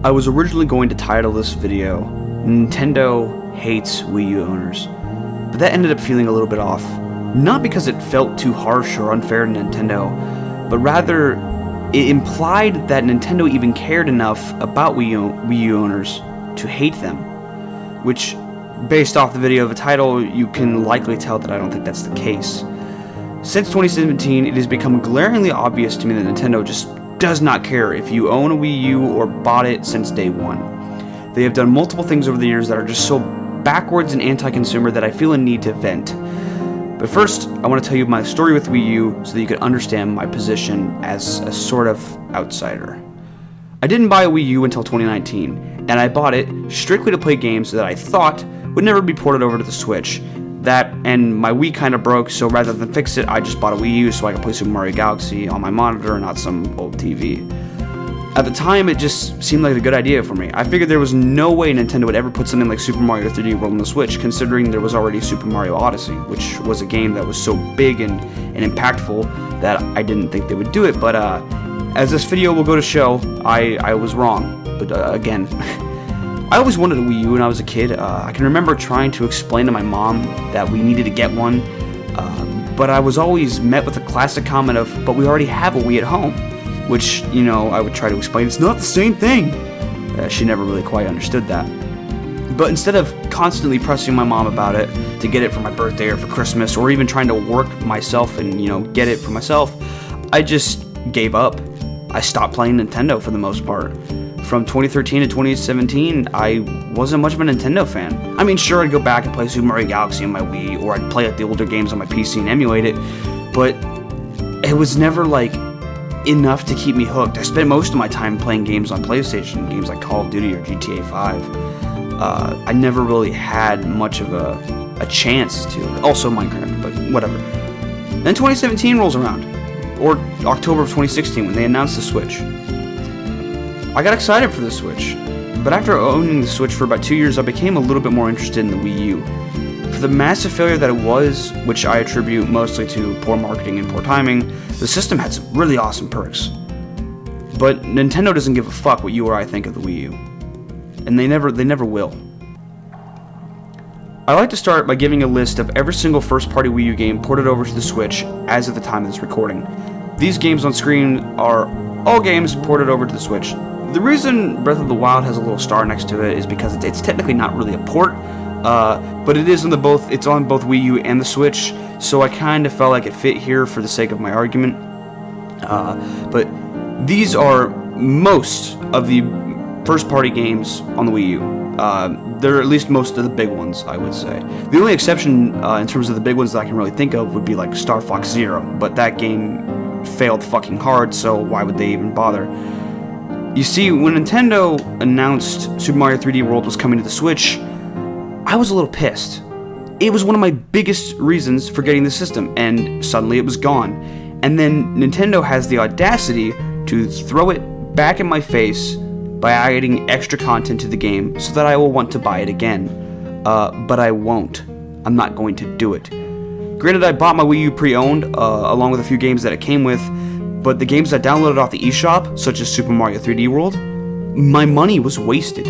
I was originally going to title this video, Nintendo Hates Wii U Owners, but that ended up feeling a little bit off. Not because it felt too harsh or unfair to Nintendo, but rather it implied that Nintendo even cared enough about Wii U owners to hate them, which, based off the video of the title, you can likely tell that I don't think that's the case. Since 2017, it has become glaringly obvious to me that Nintendo just does not care if you own a Wii U or bought it since day one. They have done multiple things over the years that are just so backwards and anti-consumer that I feel a need to vent. But first, I want to tell you my story with Wii U so that you can understand my position as a sort of outsider. I didn't buy a Wii U until 2019, and I bought it strictly to play games that I thought would never be ported over to the Switch. That and my Wii kind of broke, so rather than fix it, I just bought a Wii U so I could play Super Mario Galaxy on my monitor, not some old TV. At the time, it just seemed like a good idea for me. I figured there was no way Nintendo would ever put something like Super Mario 3D World on the Switch, considering there was already Super Mario Odyssey, which was a game that was so big and impactful that I didn't think they would do it. But as this video will go to show, I was wrong. But again, I always wanted a Wii U when I was a kid. I can remember trying to explain to my mom that we needed to get one, but I was always met with the classic comment of, but we already have a Wii at home, which, you know, I would try to explain, it's not the same thing. She never really quite understood that. But instead of constantly pressing my mom about it to get it for my birthday or for Christmas, or even trying to work myself and, you know, get it for myself, I just gave up. I stopped playing Nintendo for the most part. From 2013 to 2017, I wasn't much of a Nintendo fan. I mean, sure, I'd go back and play Super Mario Galaxy on my Wii, or I'd play like the older games on my PC and emulate it, but it was never like enough to keep me hooked. I spent most of my time playing games on PlayStation, games like Call of Duty or GTA 5. I never really had much of a chance to. Also Minecraft, but whatever. Then 2017 rolls around, or October of 2016 when they announced the Switch. I got excited for the Switch, but after owning the Switch for about 2 years, I became a little bit more interested in the Wii U. For the massive failure that it was, which I attribute mostly to poor marketing and poor timing, the system had some really awesome perks. But Nintendo doesn't give a fuck what you or I think of the Wii U. And they never will. I like to start by giving a list of every single first-party Wii U game ported over to the Switch as of the time of this recording. These games on screen are all games ported over to the Switch. The reason Breath of the Wild has a little star next to it is because it's technically not really a port, but it is it's on both Wii U and the Switch, so I kind of felt like it fit here for the sake of my argument. But these are most of the first-party games on the Wii U. They're at least most of the big ones, I would say. The only exception in terms of the big ones that I can really think of would be like Star Fox Zero, but that game failed fucking hard, so why would they even bother? You see, when Nintendo announced Super Mario 3D World was coming to the Switch, I was a little pissed. It was one of my biggest reasons for getting the system, and suddenly it was gone. And then Nintendo has the audacity to throw it back in my face by adding extra content to the game so that I will want to buy it again. But I won't. I'm not going to do it. Granted, I bought my Wii U pre-owned, along with a few games that it came with, but the games I downloaded off the eShop, such as Super Mario 3D World, my money was wasted,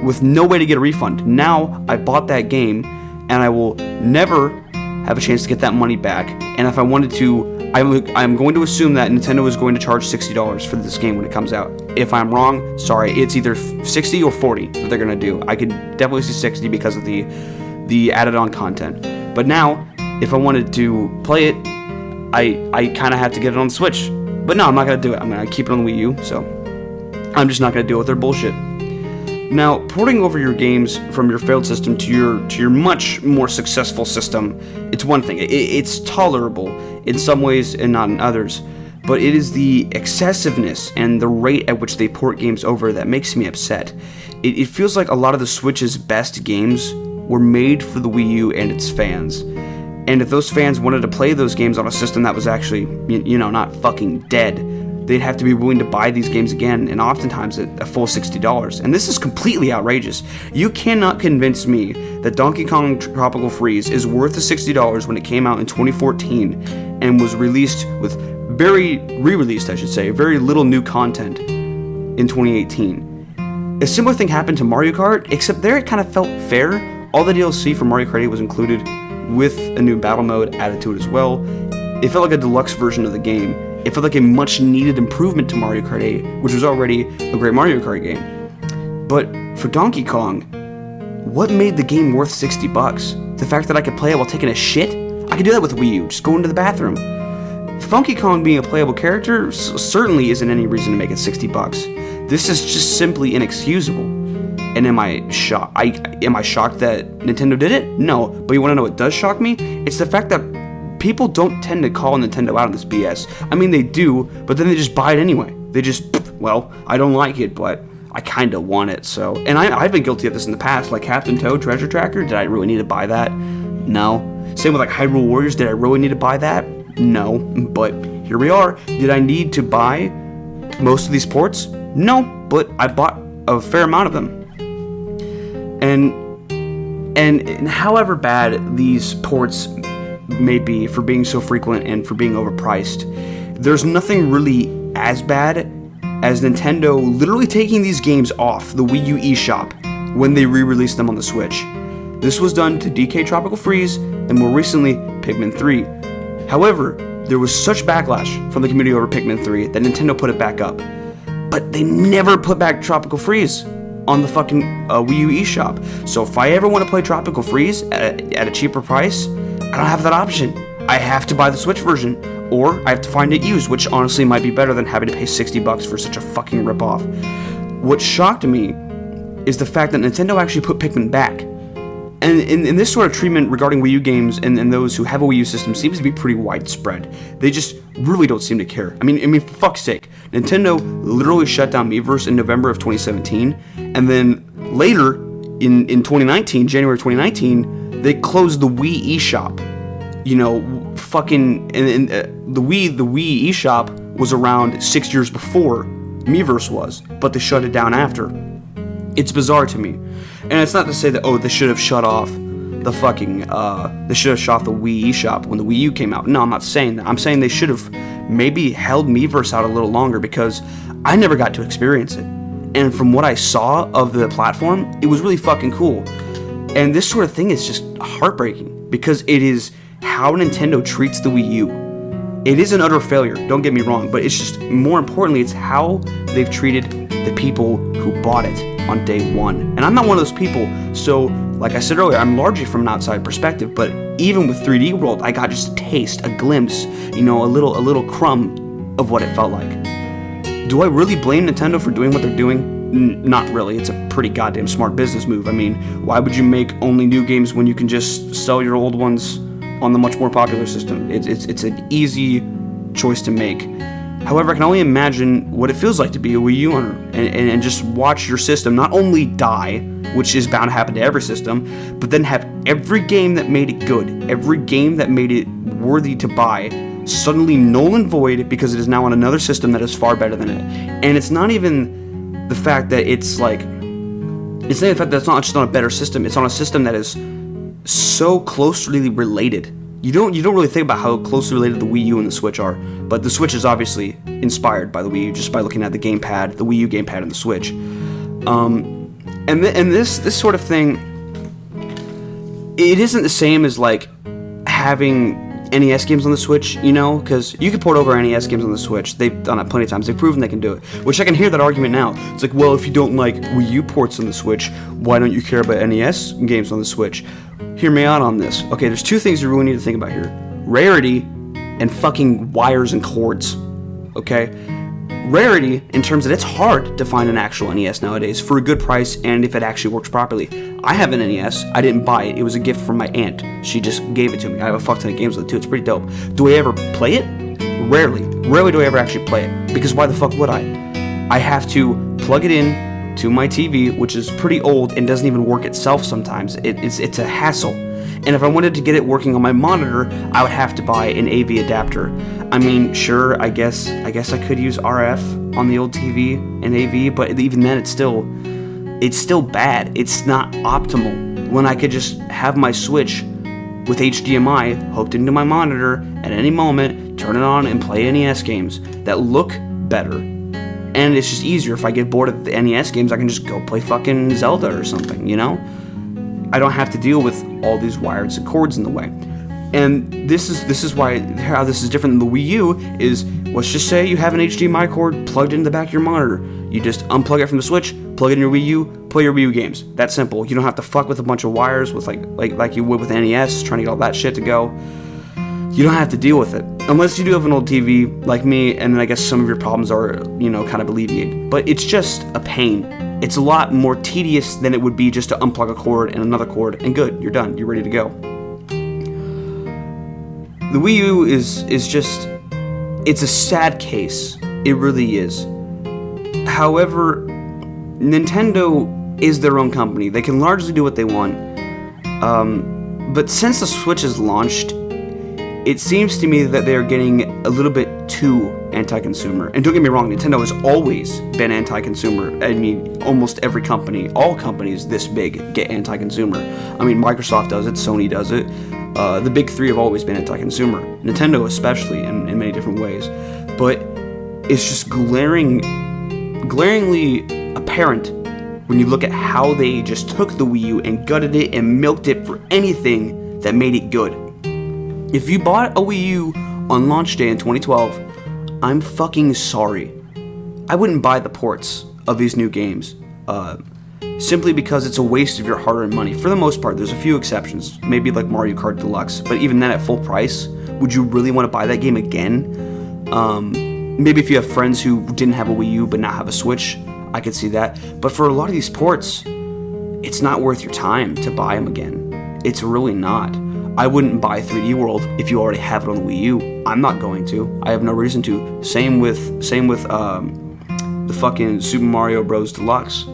with no way to get a refund. Now, I bought that game, and I will never have a chance to get that money back, and if I wanted to, I'm going to assume that Nintendo is going to charge $60 for this game when it comes out. If I'm wrong, sorry, it's either 60 or 40 that they're going to do. I could definitely see 60 because of the added-on content. But now, if I wanted to play it, I kind of have to get it on the Switch. But no, I'm not going to do it. I'm going to keep it on the Wii U, so I'm just not going to deal with their bullshit. Now, porting over your games from your failed system to your much more successful system, it's one thing. It's tolerable in some ways and not in others. But it is the excessiveness and the rate at which they port games over that makes me upset. It feels like a lot of the Switch's best games were made for the Wii U and its fans. And if those fans wanted to play those games on a system that was actually, not fucking dead, they'd have to be willing to buy these games again, and oftentimes at a full $60. And this is completely outrageous. You cannot convince me that Donkey Kong Tropical Freeze is worth the $60 when it came out in 2014 and was released with very little new content in 2018. A similar thing happened to Mario Kart, except there it kind of felt fair. All the DLC for Mario Kart 8 was included with a new battle mode added to it as well. It felt like a deluxe version of the game. It felt like a much needed improvement to Mario Kart 8, which was already a great Mario Kart game. But for Donkey Kong, what made the game worth $60? The fact that I could play it while taking a shit? I could do that with Wii U, just go into the bathroom. Donkey Kong being a playable character certainly isn't any reason to make it $60. This is just simply inexcusable. And am I shocked that Nintendo did it? No, but you want to know what does shock me? It's the fact that people don't tend to call Nintendo out on this BS. I mean, they do, but then they just buy it anyway. They just, well, I don't like it, but I kind of want it, so. And I've been guilty of this in the past, like Captain Toad Treasure Tracker. Did I really need to buy that? No. Same with like Hyrule Warriors. Did I really need to buy that? No. But here we are. Did I need to buy most of these ports? No, but I bought a fair amount of them. And however bad these ports may be for being so frequent and for being overpriced, there's nothing really as bad as Nintendo literally taking these games off the Wii U eShop when they re-released them on the Switch. This was done to DK Tropical Freeze and more recently Pikmin 3. However, there was such backlash from the community over Pikmin 3 that Nintendo put it back up. But they never put back Tropical Freeze on the fucking Wii U eShop. So if I ever want to play Tropical Freeze at a cheaper price, I don't have that option. I have to buy the Switch version, or I have to find it used, which honestly might be better than having to pay $60 for such a fucking ripoff. What shocked me is the fact that Nintendo actually put Pikmin back. And in this sort of treatment regarding Wii U games and those who have a Wii U system seems to be pretty widespread. They just really don't seem to care. I mean, for fuck's sake, Nintendo literally shut down Miiverse in November of 2017, and then later in 2019, January 2019, they closed the Wii eShop. You know, fucking the Wii eShop was around 6 years before Miiverse was, but they shut it down after. It's bizarre to me. And it's not to say that, they should have shut off the fucking, they should have shut off the Wii eShop when the Wii U came out. No, I'm not saying that. I'm saying they should have maybe held Miiverse out a little longer because I never got to experience it. And from what I saw of the platform, it was really fucking cool. And this sort of thing is just heartbreaking because it is how Nintendo treats the Wii U. It is an utter failure, don't get me wrong, but it's just, more importantly, it's how they've treated the people who bought it on day one. And I'm not one of those people, so like I said earlier, I'm largely from an outside perspective, but even with 3D World, I got just a taste, a glimpse, a little crumb of what it felt like. Do I really blame Nintendo for doing what they're doing? Not really. It's a pretty goddamn smart business move. I mean, why would you make only new games when you can just sell your old ones on the much more popular system? It's an easy choice to make. However, I can only imagine what it feels like to be a Wii U owner and just watch your system not only die, which is bound to happen to every system, but then have every game that made it good, every game that made it worthy to buy, suddenly null and void because it is now on another system that is far better than it. And it's not even the fact that it's not just on a better system, it's on a system that is so closely related. You don't really think about how closely related the Wii U and the Switch are, but the Switch is obviously inspired by the Wii U just by looking at the gamepad, the Wii U gamepad and the Switch. And this sort of thing, it isn't the same as like having NES games on the Switch, because you can port over NES games on the Switch. They've done it plenty of times. They've proven they can do it, which I can hear that argument now. It's like, well, if you don't like Wii U ports on the Switch, why don't you care about NES games on the Switch? Hear me out on this. Okay, there's two things you really need to think about here. Rarity and fucking wires and cords. Okay? Rarity in terms that it's hard to find an actual NES nowadays for a good price and if it actually works properly. I have an NES. I didn't buy it. It was a gift from my aunt. She just gave it to me. I have a fuck ton of games with it too. It's pretty dope. Do I ever play it? Rarely. Rarely do I ever actually play it. Because why the fuck would I? I have to plug it in to my TV, which is pretty old and doesn't even work itself sometimes. It's a hassle. And if I wanted to get it working on my monitor, I would have to buy an AV adapter. I mean, sure, I guess I could use RF on the old TV and AV, but even then it's still bad. It's not optimal when I could just have my Switch with HDMI hooked into my monitor at any moment, turn it on and play NES games that look better And it's just easier. If I get bored of the NES games, I can just go play fucking Zelda or something, you know? I don't have to deal with all these wires and cords in the way. And this is why how this is different than the Wii U is, let's just say you have an HDMI cord plugged into the back of your monitor. You just unplug it from the Switch, plug it in your Wii U, play your Wii U games. That simple. You don't have to fuck with a bunch of wires with like you would with NES, trying to get all that shit to go. You don't have to deal with it. Unless you do have an old TV like me, and then I guess some of your problems are, kind of alleviated. But it's just a pain. It's a lot more tedious than it would be just to unplug a cord and another cord, and good, you're done, you're ready to go. The Wii U is just, it's a sad case. It really is. However, Nintendo is their own company. They can largely do what they want. But since the Switch has launched, it seems to me that they're getting a little bit too anti-consumer. And don't get me wrong, Nintendo has always been anti-consumer. I mean, almost every company, all companies this big get anti-consumer. I mean, Microsoft does it, Sony does it. The big three have always been anti-consumer. Nintendo especially, in many different ways. But it's just glaringly apparent when you look at how they just took the Wii U and gutted it and milked it for anything that made it good. If you bought a Wii U on launch day in 2012, I'm fucking sorry. I wouldn't buy the ports of these new games, simply because it's a waste of your hard-earned money. For the most part, there's a few exceptions, maybe like Mario Kart Deluxe, but even then at full price, would you really want to buy that game again? Maybe if you have friends who didn't have a Wii U but now have a Switch, I could see that. But for a lot of these ports, it's not worth your time to buy them again. It's really not. I wouldn't buy 3D World if you already have it on the Wii U. I'm not going to. I have no reason to. Same with the fucking Super Mario Bros. Deluxe.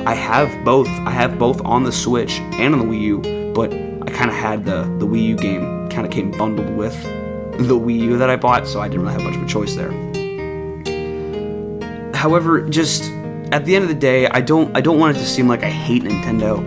I have both. I have both on the Switch and on the Wii U, but I kind of had the Wii U game kind of came bundled with the Wii U that I bought, so I didn't really have much of a choice there. However, just at the end of the day, I don't want it to seem like I hate Nintendo.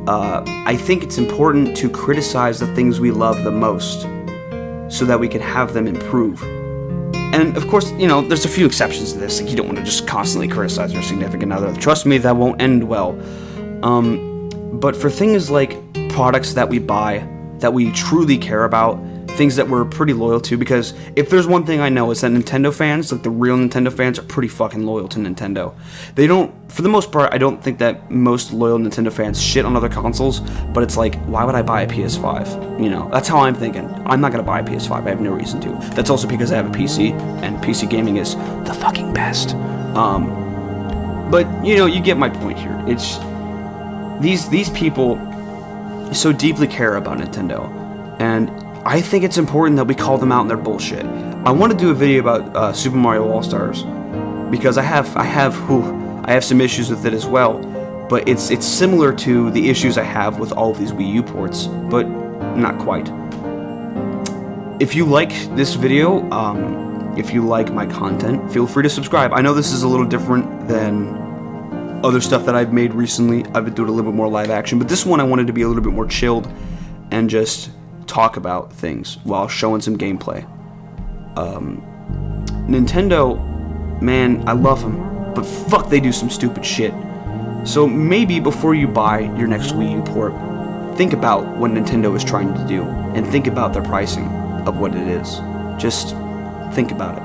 I think it's important to criticize the things we love the most so that we can have them improve. And of course, there's a few exceptions to this. Like, you don't want to just constantly criticize your significant other. Trust me, that won't end well. But for things like products that we buy, that we truly care about, things that we're pretty loyal to, because if there's one thing I know, is that Nintendo fans, like the real Nintendo fans, are pretty fucking loyal to Nintendo. They don't, for the most part, I don't think that most loyal Nintendo fans shit on other consoles, but it's like, why would I buy a PS5? That's how I'm thinking. I'm not gonna buy a PS5, I have no reason to. That's also because I have a PC, and PC gaming is the fucking best. But, you get my point here. It's, these people so deeply care about Nintendo, and I think it's important that we call them out on their bullshit. I want to do a video about Super Mario All-Stars because I have some issues with it as well, but it's similar to the issues I have with all of these Wii U ports, but not quite. If you like this video, if you like my content, feel free to subscribe. I know this is a little different than other stuff that I've made recently. I've been doing a little bit more live action, but this one I wanted to be a little bit more chilled and just talk about things while showing some gameplay. Nintendo, man, I love them, but fuck, they do some stupid shit. So maybe before you buy your next Wii U port, think about what Nintendo is trying to do, and think about their pricing of what it is. Just think about it.